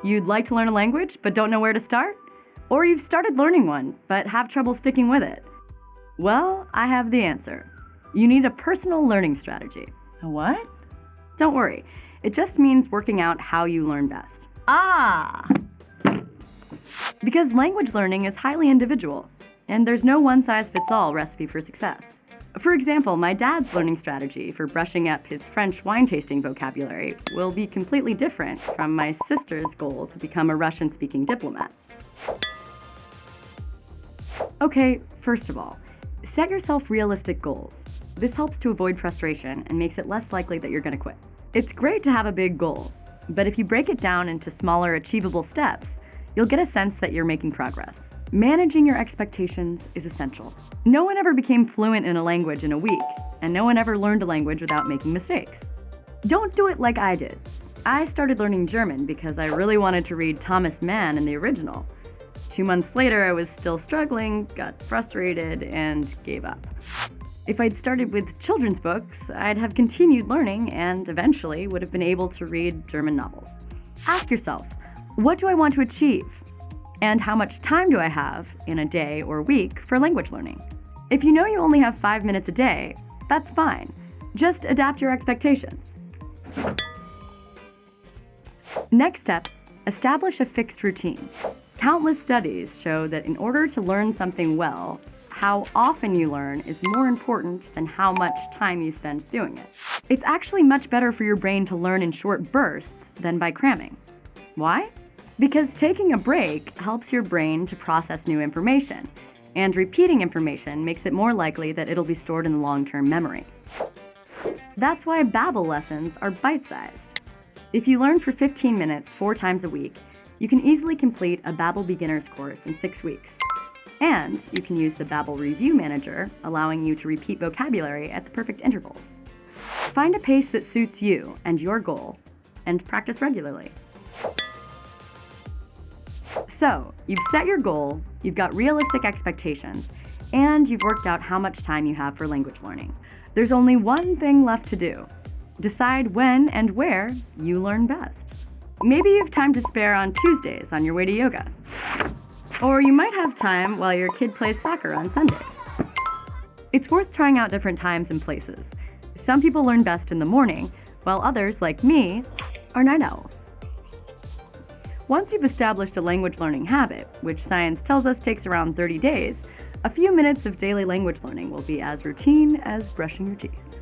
You'd like to learn a language but don't know where to start? Or you've started learning one but have trouble sticking with it? Well, I have the answer. You need a personal learning strategy. A what? Don't worry, it just means working out how you learn best. Ah! Because language learning is highly individual, and there's no one-size-fits-all recipe for success. For example, my dad's learning strategy for brushing up his French wine tasting vocabulary will be completely different from my sister's goal to become a Russian-speaking diplomat. Okay, first of all, set yourself realistic goals. This helps to avoid frustration and makes it less likely that you're going to quit. It's great to have a big goal, but if you break it down into smaller, achievable steps, you'll get a sense that you're making progress. Managing your expectations is essential. No one ever became fluent in a language in a week, and no one ever learned a language without making mistakes. Don't do it like I did. I started learning German because I really wanted to read Thomas Mann in the original. 2 months later, I was still struggling, got frustrated, and gave up. If I'd started with children's books, I'd have continued learning and eventually would have been able to read German novels. Ask yourself, what do I want to achieve? And how much time do I have in a day or week for language learning? If you know you only have 5 minutes a day, that's fine. Just adapt your expectations. Next step, establish a fixed routine. Countless studies show that in order to learn something well, how often you learn is more important than how much time you spend doing it. It's actually much better for your brain to learn in short bursts than by cramming. Why? Because taking a break helps your brain to process new information, and repeating information makes it more likely that it'll be stored in the long-term memory. That's why Babbel lessons are bite-sized. If you learn for 15 minutes 4 times a week, you can easily complete a Babbel beginner's course in 6 weeks. And you can use the Babbel Review Manager, allowing you to repeat vocabulary at the perfect intervals. Find a pace that suits you and your goal, and practice regularly. So, you've set your goal, you've got realistic expectations, and you've worked out how much time you have for language learning. There's only one thing left to do. Decide when and where you learn best. Maybe you have time to spare on Tuesdays on your way to yoga. Or you might have time while your kid plays soccer on Sundays. It's worth trying out different times and places. Some people learn best in the morning, while others, like me, are night owls. Once you've established a language learning habit, which science tells us takes around 30 days, a few minutes of daily language learning will be as routine as brushing your teeth.